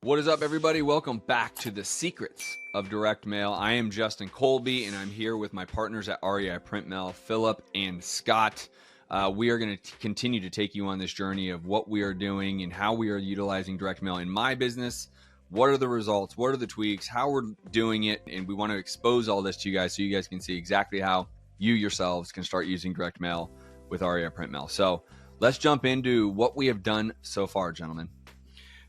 What is up, everybody? Welcome back to the Secrets of Direct Mail. I am Justin Colby, and I'm here with my partners at REIPrintMail, Phillip and Scott. We are going to continue to take you on this journey of what we are doing and how we are utilizing direct mail in my business. What are the results? What are the tweaks? How we're doing it? And we want to expose all this to you guys so you guys can see exactly how you yourselves can start using direct mail with REIPrintMail. So let's jump into what we have done so far, gentlemen.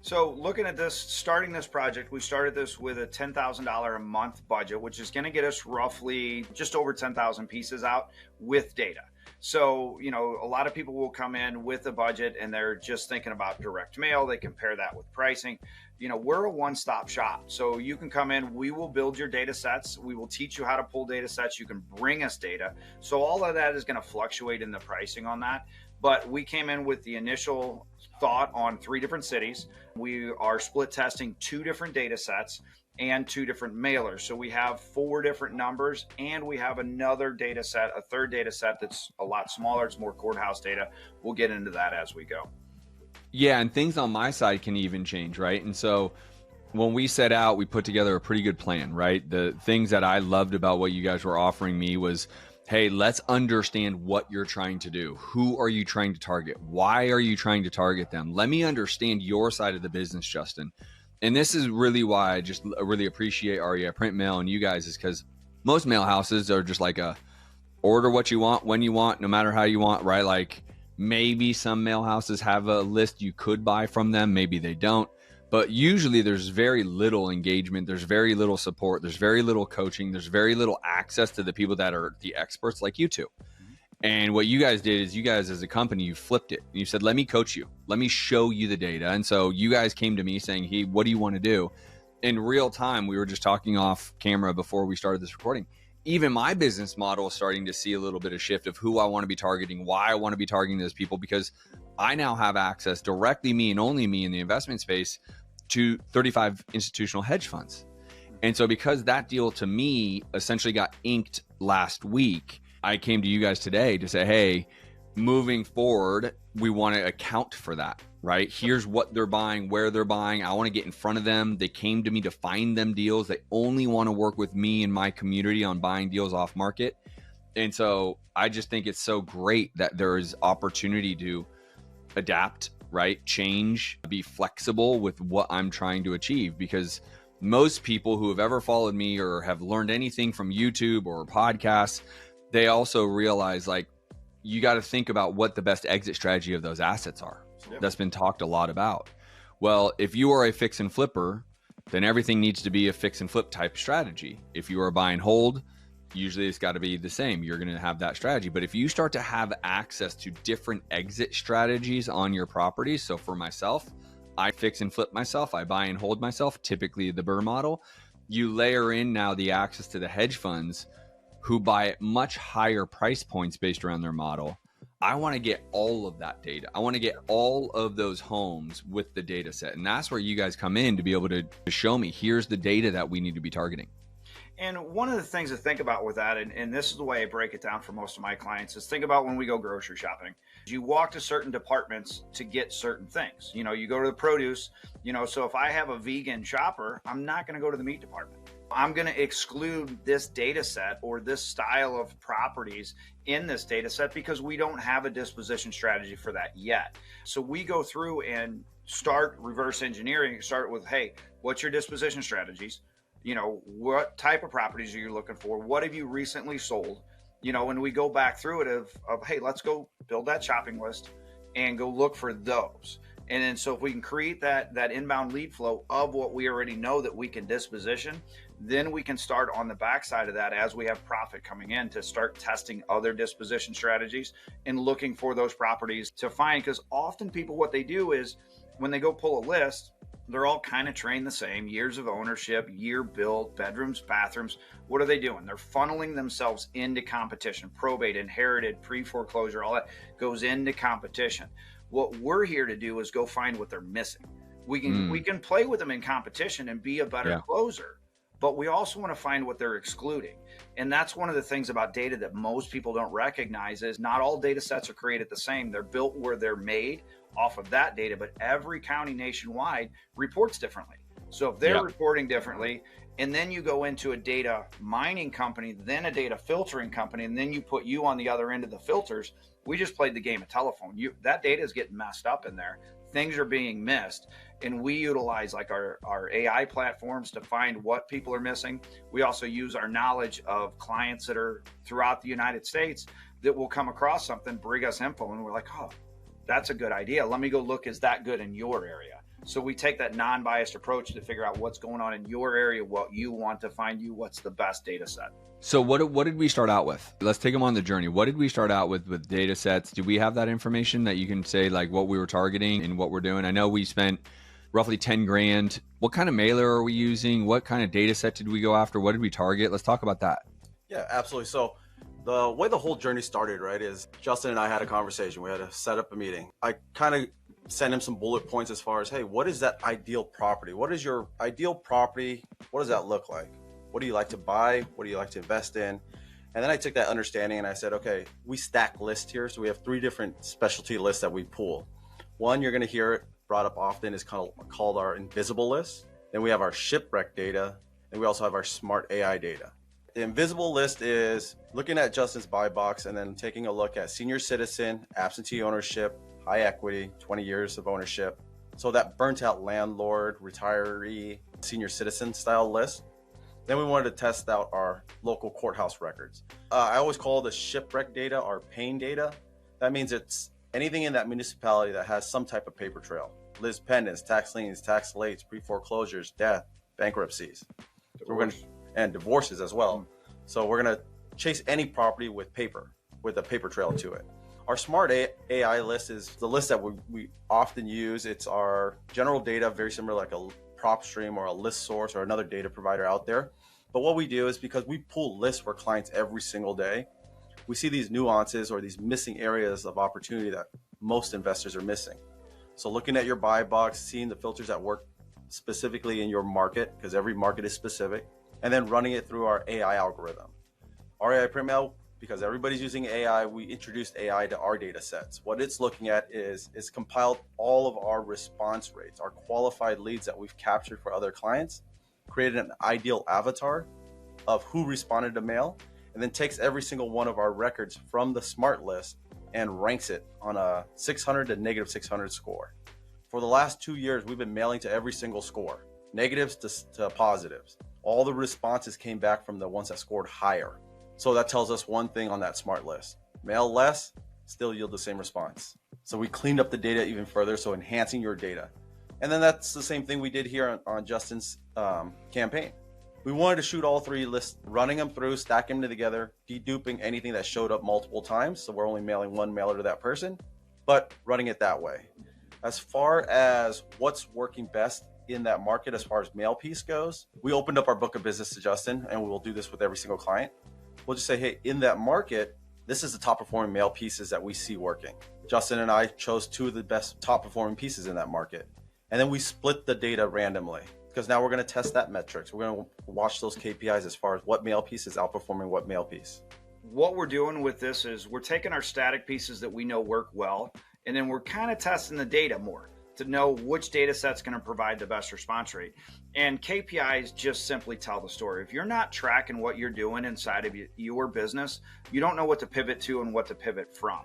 So looking at this, starting this project, we started this with a $10,000 a month budget, which is going to get us roughly just over 10,000 pieces out with data. So, you know, a lot of people will come in with a budget and they're just thinking about direct mail. They compare that with pricing. You know, we're a one-stop shop. So you can come in, we will build your data sets. We will teach you how to pull data sets. You can bring us data. So all of that is going to fluctuate in the pricing on that. But we came in with the initial thought on 3 different cities. We are split testing 2 different data sets and 2 different mailers. So we have 4 different numbers, and we have another data set, a third data set that's a lot smaller. It's more courthouse data. We'll get into that as we go. Yeah, and things on my side can even change, right? And so when we set out, we put together a pretty good plan, right? The things that I loved about what you guys were offering me was, hey, let's understand what you're trying to do. Who are you trying to target? Why are you trying to target them? Let me understand your side of the business, Justin. And this is really why I just really appreciate REIPrintMail and you guys, is because most mail houses are just like a order what you want, when you want, no matter how you want, right? Like maybe some mail houses have a list you could buy from them. Maybe they don't. But usually there's very little engagement. There's very little support. There's very little coaching. There's very little access to the people that are the experts like you two. And what you guys did is you guys as a company, you flipped it. You said, let me coach you. Let me show you the data. And so you guys came to me saying, hey, what do you want to do? In real time, we were just talking off camera before we started this recording. Even my business model is starting to see a little bit of shift of who I want to be targeting, why I want to be targeting those people, because I now have access directly, me and only me in the investment space, to 35 institutional hedge funds. And so because that deal to me essentially got inked last week, I came to you guys today to say, hey, moving forward, we want to account for that, right? Here's what they're buying, where they're buying. I want to get in front of them. They came to me to find them deals. They only want to work with me and my community on buying deals off market. And so I just think it's so great that there is opportunity to adapt, right? Change, be flexible with what I'm trying to achieve, because most people who have ever followed me or have learned anything from YouTube or podcasts, they also realize like you got to think about what the best exit strategy of those assets are. Yep. That's been talked a lot about. Well, if you are a fix and flipper, then everything needs to be a fix and flip type strategy. If you are buy and hold, usually it's got to be the same. You're going to have that strategy. But if you start to have access to different exit strategies on your properties, so for myself, I fix and flip myself, I buy and hold myself, typically the Burr model, you layer in now the access to the hedge funds who buy at much higher price points based around their model. I want to get all of that data. I want to get all of those homes with the data set. And that's where you guys come in to be able to show me, here's the data that we need to be targeting. And one of the things to think about with that, and this is the way I break it down for most of my clients, is think about when we go grocery shopping. You walk to certain departments to get certain things. You know, you go to the produce, you know, so if I have a vegan shopper, I'm not going to go to the meat department. I'm going to exclude this data set or this style of properties in this data set because we don't have a disposition strategy for that yet. So we go through and start reverse engineering, start with, hey, what's your disposition strategies? You know, what type of properties are you looking for? What have you recently sold? You know, when we go back through it of hey, let's go build that shopping list and go look for those. And then so if we can create that inbound lead flow of what we already know that we can disposition, then we can start on the backside of that as we have profit coming in to start testing other disposition strategies and looking for those properties to find. Because often people, what they do is when they go pull a list, they're all kind of trained the same, years of ownership, year built, bedrooms, bathrooms. What are they doing? They're funneling themselves into competition, probate, inherited, pre-foreclosure, all that goes into competition. What we're here to do is go find what they're missing. We can play with them in competition and be a better closer, but we also want to find what they're excluding. And that's one of the things about data that most people don't recognize is not all data sets are created the same. They're built where they're made. off of that data, but every county nationwide reports differently. So if they're reporting differently, and then you go into a data mining company, then a data filtering company, and then you put you on the other end of the filters, we just played the game of telephone. That data is getting messed up in there. Things are being missed. And we utilize like our AI platforms to find what people are missing. We also use our knowledge of clients that are throughout the United States that will come across something, bring us info, and we're like, oh, that's a good idea. Let me go look, is that good in your area? So we take that non-biased approach to figure out what's going on in your area, what you want to find you, what's the best data set. So what did we start out with? Let's take them on the journey. What did we start out with data sets? Do we have that information that you can say like what we were targeting and what we're doing? I know we spent roughly 10 grand. What kind of mailer are we using? What kind of data set did we go after? What did we target? Let's talk about that. Yeah, absolutely. So the way the whole journey started, right, is Justin and I had a conversation. We had to set up a meeting. I kind of sent him some bullet points as far as, hey, what is that ideal property? What is your ideal property? What does that look like? What do you like to buy? What do you like to invest in? And then I took that understanding and I said, okay, we stack lists here. So we have 3 different specialty lists that we pull. One, you're going to hear it brought up often, is called our invisible list. Then we have our shipwrecked data. And we also have our smart AI data. The invisible list is looking at Justin's buy box and then taking a look at senior citizen, absentee ownership, high equity, 20 years of ownership. So that burnt out landlord, retiree, senior citizen style list. Then we wanted to test out our local courthouse records. I always call the shipwreck data our pain data. That means it's anything in that municipality that has some type of paper trail. Lis pendens, tax liens, tax lates, pre-foreclosures, death, bankruptcies. And divorces as well. So we're going to chase any property with paper, with a paper trail to it. Our smart AI list is the list that we often use. It's our general data, very similar like a PropStream or a list source or another data provider out there. But what we do is, because we pull lists for clients every single day, we see these nuances or these missing areas of opportunity that most investors are missing. So looking at your buy box, seeing the filters that work specifically in your market, because every market is specific, and then running it through our AI algorithm. REIPrintMail, because everybody's using AI, we introduced AI to our data sets. What it's looking at is it's compiled all of our response rates, our qualified leads that we've captured for other clients, created an ideal avatar of who responded to mail, and then takes every single one of our records from the smart list and ranks it on a 600 to negative 600 score. For the last 2 years, we've been mailing to every single score, negatives to positives. All the responses came back from the ones that scored higher. So that tells us one thing on that smart list. Mail less, still yield the same response. So we cleaned up the data even further, so enhancing your data. And then that's the same thing we did here on Justin's campaign. We wanted to shoot all 3 lists, running them through, stacking them together, deduping anything that showed up multiple times. So we're only mailing one mailer to that person, but running it that way. As far as what's working best in that market, as far as mail piece goes, we opened up our book of business to Justin, and we will do this with every single client. We'll just say, hey, in that market, this is the top performing mail pieces that we see working. Justin and I chose 2 of the best top performing pieces in that market. And then we split the data randomly, because now we're going to test that metrics. We're going to watch those KPIs as far as what mail piece is outperforming what mail piece. What we're doing with this is we're taking our static pieces that we know work well, and then we're kind of testing the data more to know which data set's going to provide the best response rate. And KPIs just simply tell the story. If you're not tracking what you're doing inside of your business, you don't know what to pivot to and what to pivot from.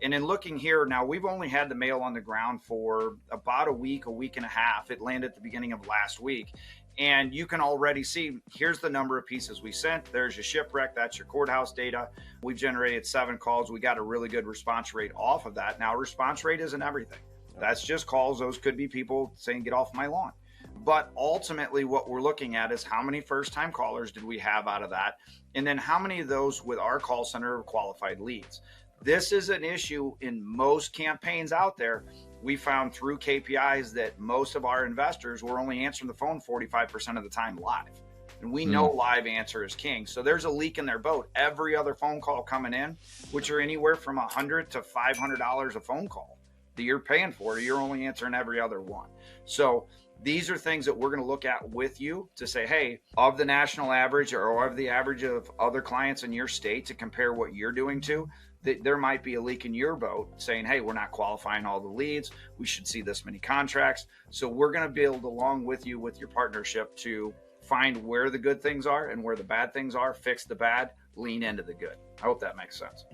And in looking here, now we've only had the mail on the ground for about a week and a half. It landed at the beginning of last week. And you can already see, here's the number of pieces we sent. There's your shipwreck. That's your courthouse data. We've generated 7 calls. We got a really good response rate off of that. Now, response rate isn't everything. That's just calls. Those could be people saying, get off my lawn. But ultimately, what we're looking at is how many first-time callers did we have out of that? And then how many of those with our call center are qualified leads? This is an issue in most campaigns out there. We found through KPIs that most of our investors were only answering the phone 45% of the time live. And we know live answer is king. So there's a leak in their boat. Every other phone call coming in, which are anywhere from $100 to $500 a phone call that you're paying for, you're only answering every other one. So these are things that we're going to look at with you to say, hey, of the national average or of the average of other clients in your state, to compare what you're doing to, there might be a leak in your boat saying, hey, we're not qualifying all the leads. We should see this many contracts. So we're going to build along with you with your partnership to find where the good things are and where the bad things are, fix the bad, lean into the good. I hope that makes sense.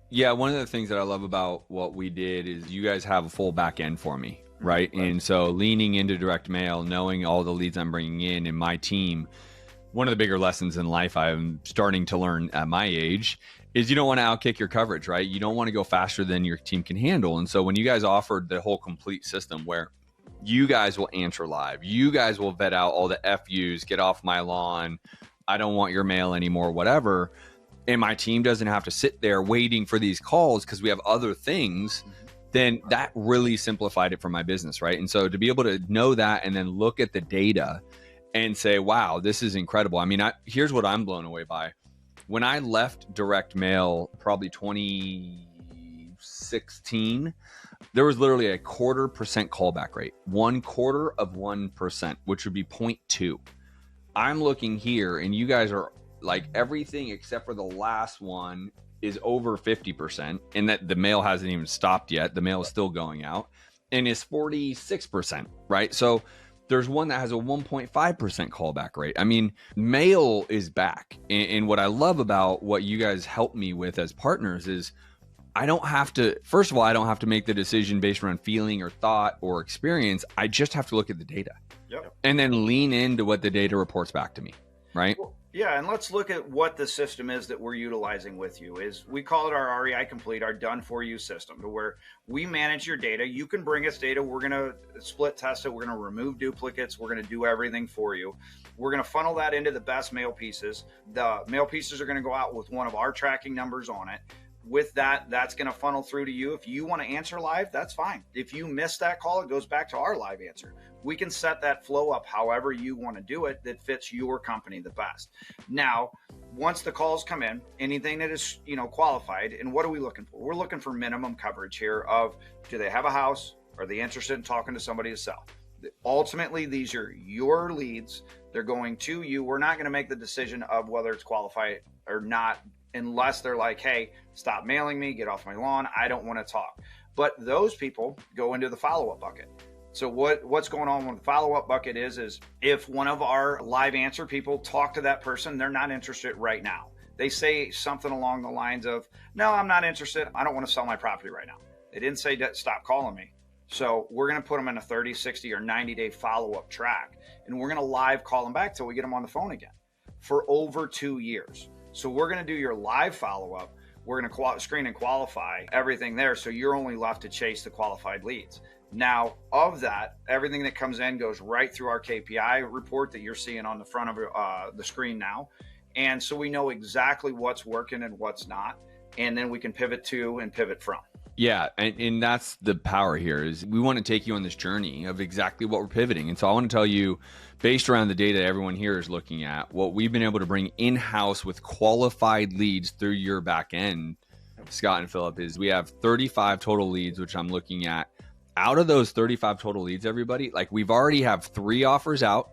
Yeah, one of the things that I love about what we did is you guys have a full back end for me, right? And so leaning into direct mail, knowing all the leads I'm bringing in and my team, one of the bigger lessons in life I'm starting to learn at my age is you don't want to outkick your coverage, right? You don't want to go faster than your team can handle. And so when you guys offered the whole complete system where you guys will answer live, you guys will vet out all the FUs, get off my lawn, I don't want your mail anymore, whatever, and my team doesn't have to sit there waiting for these calls because we have other things, then that really simplified it for my business, right? And so to be able to know that and then look at the data and say, wow, this is incredible. I mean, here's what I'm blown away by. When I left direct mail, probably 2016, there was literally a 0.25% callback rate, 0.25%, which would be 0.2. I'm looking here and you guys are like everything except for the last one is over 50%, and that the mail hasn't even stopped yet. The mail is still going out and is 46%, right? So there's one that has a 1.5% callback rate. I mean, mail is back. And what I love about what you guys help me with as partners is I don't have to, first of all, I don't have to make the decision based around feeling or thought or experience. I just have to look at the data. Yep. And then lean into what the data reports back to me, right? Well, yeah, and let's look at what the system is that we're utilizing with you. Is we call it our REIComplete, our done-for-you system, to where we manage your data. You can bring us data. We're going to split test it. We're going to remove duplicates. We're going to do everything for you. We're going to funnel that into the best mail pieces. The mail pieces are going to go out with one of our tracking numbers on it. With that, that's going to funnel through to you. If you want to answer live, that's fine. If you miss that call, it goes back to our live answer. We can set that flow up however you want to do it that fits your company the best. Now, once the calls come in, anything that is, qualified, and what are we looking for? We're looking for minimum coverage here of, do they have a house? Are they interested in talking to somebody to sell? Ultimately, these are your leads. They're going to you. We're not going to make the decision of whether it's qualified or not unless they're like, hey, stop mailing me, get off my lawn, I don't want to talk. But those people go into the follow-up bucket. So what's going on with the follow-up bucket is if one of our live answer people talk to that person, they're not interested right now. They say something along the lines of, no, I'm not interested. I don't want to sell my property right now. They didn't say stop calling me. So we're going to put them in a 30, 60, or 90-day follow-up track. And we're going to live call them back till we get them on the phone again for over 2 years. So we're going to do your live follow-up. We're going to screen and qualify everything there. So you're only left to chase the qualified leads. Now, of that, everything that comes in goes right through our KPI report that you're seeing on the front of the screen now. And so we know exactly what's working and what's not. And then we can pivot to and pivot from. Yeah, and that's the power here is we want to take you on this journey of exactly what we're pivoting. And so I want to tell you, based around the data everyone here is looking at, what we've been able to bring in-house with qualified leads through your back end, Scott and Phillip, is we have 35 total leads, which I'm looking at. Out of those 35 total leads, everybody, like we've already have 3 offers out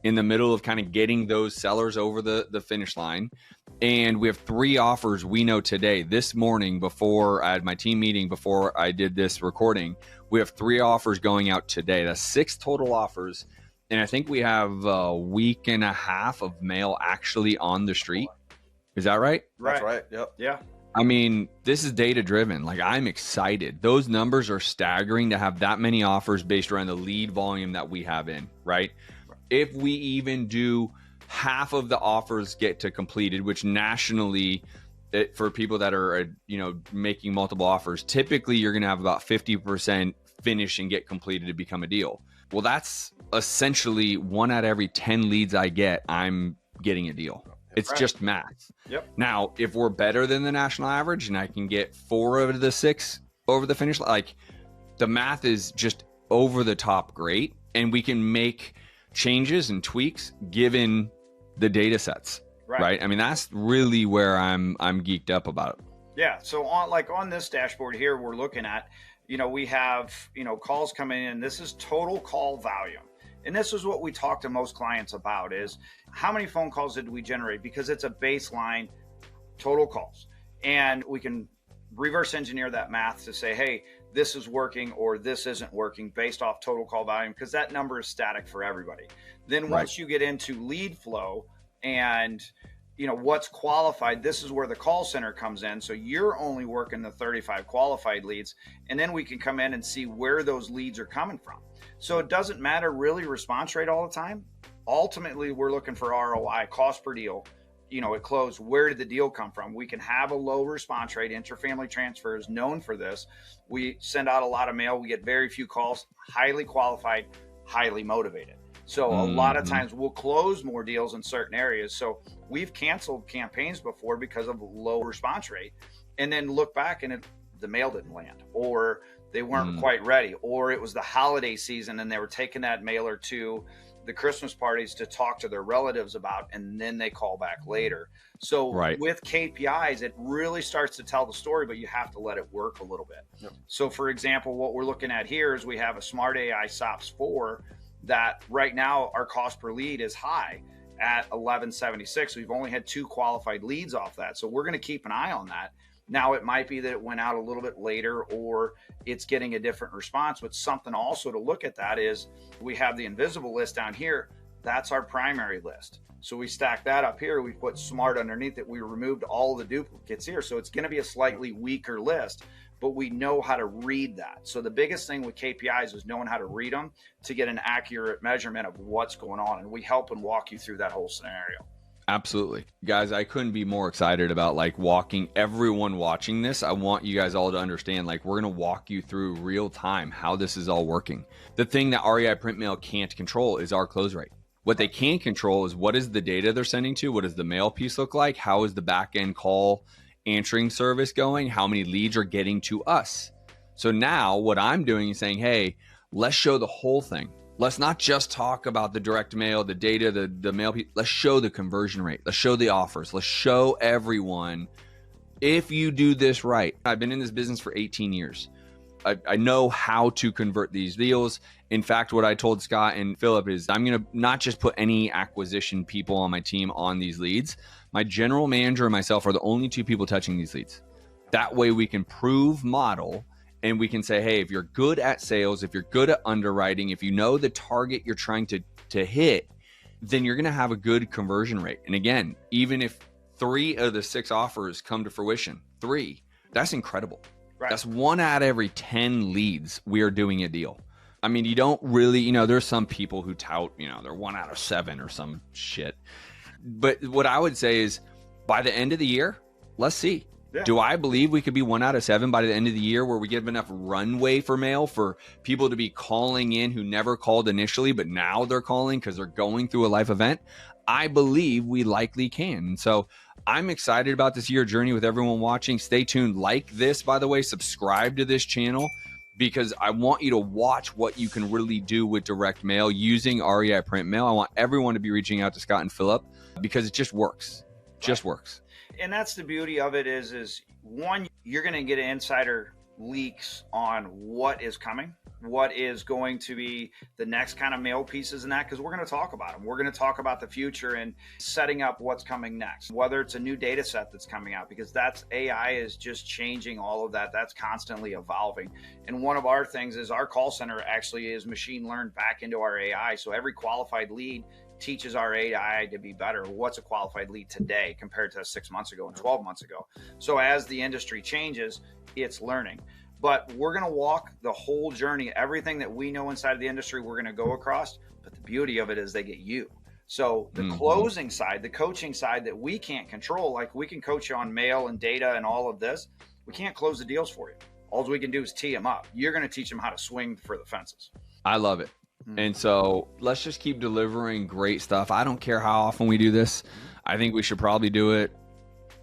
in the middle of kind of getting those sellers over the finish line. And we have 3 offers we know today, this morning, before I had my team meeting, before I did this recording, we have 3 offers going out today. That's 6 total offers. And I think we have a week and a half of mail actually on the street. Is that right? That's right. Yep. Yeah. I mean, this is data driven. Like, I'm excited. Those numbers are staggering to have that many offers based around the lead volume that we have in, right? If we even do half of the offers get to completed, which nationally, for people that are, making multiple offers, typically you're going to have about 50% finish and get completed to become a deal. Well, that's essentially 1 out of every 10 leads I get, I'm getting a deal. It's right. Just math. Yep. Now, if we're better than the national average and I can get 4 of the 6 over the finish line, like the math is just over the top great, and we can make changes and tweaks given the data sets, right? I mean, that's really where I'm geeked up about it. Yeah. So on this dashboard here, we're looking at, we have, calls coming in. This is total call volume. And this is what we talk to most clients about is how many phone calls did we generate? Because it's a baseline total calls. And we can reverse engineer that math to say, hey, this is working or this isn't working based off total call volume, because that number is static for everybody. Then once you get into lead flow and what's qualified, this is where the call center comes in. So you're only working the 35 qualified leads, and then we can come in and see where those leads are coming from. So it doesn't matter really response rate all the time. Ultimately, we're looking for ROI, cost per deal. It closed. Where did the deal come from? We can have a low response rate. Interfamily transfer is known for this. We send out a lot of mail. We get very few calls, highly qualified, highly motivated. So a lot of times we'll close more deals in certain areas. So we've canceled campaigns before because of low response rate, and then look back and the mail didn't land, or they weren't quite ready, or it was the holiday season and they were taking that mailer to the Christmas parties to talk to their relatives about, and then they call back later. So with KPIs, it really starts to tell the story, but you have to let it work a little bit. Yep. So for example, what we're looking at here is we have a Smart AI SOPS 4 that right now our cost per lead is high at $11.76. We've only had 2 qualified leads off that. So we're going to keep an eye on that. Now, it might be that it went out a little bit later, or it's getting a different response. But something also to look at that is we have the invisible list down here. That's our primary list. So we stack that up here. We put smart underneath it. We removed all the duplicates here. So it's going to be a slightly weaker list, but we know how to read that. So the biggest thing with KPIs is knowing how to read them to get an accurate measurement of what's going on. And we help and walk you through that whole scenario. Absolutely. Guys, I couldn't be more excited about walking everyone watching this. I want you guys all to understand, we're going to walk you through real time how this is all working. The thing that REIPrintMail can't control is our close rate. What they can control is what is the data they're sending to? What does the mail piece look like? How is the back end call answering service going? How many leads are getting to us? So now what I'm doing is saying, hey, let's show the whole thing. Let's not just talk about the direct mail, the data, the mail. Let's show the conversion rate. Let's show the offers. Let's show everyone, if you do this right. I've been in this business for 18 years. I know how to convert these deals. In fact, what I told Scott and Phillip is I'm going to not just put any acquisition people on my team on these leads. My general manager and myself are the only 2 people touching these leads. That way we can prove model. And we can say, hey, if you're good at sales, if you're good at underwriting, if you know the target you're trying to hit, then you're going to have a good conversion rate. And again, even if 3 of the 6 offers come to fruition, 3, that's incredible. Right. That's 1 out of every 10 leads we are doing a deal. I mean, you don't really, there's some people who tout, they're 1 out of 7 or some shit. But what I would say is by the end of the year, let's see. Yeah. Do I believe we could be 1 out of 7 by the end of the year, where we give enough runway for mail for people to be calling in who never called initially, but now they're calling because they're going through a life event? I believe we likely can. And so I'm excited about this year journey with everyone watching. Stay tuned. Like this, by the way, subscribe to this channel, because I want you to watch what you can really do with direct mail using REIPrintMail. I want everyone to be reaching out to Scott and Phillip, because it just works. Just works. And that's the beauty of it is one, you're going to get insider leaks on what is coming, what is going to be the next kind of mail pieces and that, because we're going to talk about them. We're going to talk about the future and setting up what's coming next, whether it's a new data set that's coming out, because that's AI is just changing all of that. That's constantly evolving. And one of our things is our call center actually is machine learned back into our AI. So every qualified lead teaches our AI to be better. What's a qualified lead today compared to 6 months ago and 12 months ago? So as the industry changes, it's learning. But we're going to walk the whole journey. Everything that we know inside of the industry, we're going to go across. But the beauty of it is they get you. So the closing side, the coaching side that we can't control, like we can coach you on mail and data and all of this. We can't close the deals for you. All we can do is tee them up. You're going to teach them how to swing for the fences. I love it. And so let's just keep delivering great stuff. I don't care how often we do this. I think we should probably do it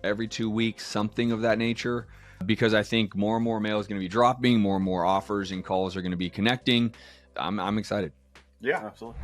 every 2 weeks, something of that nature, because I think more and more mail is going to be dropping, more and more offers and calls are going to be connecting. I'm excited. Yeah, absolutely.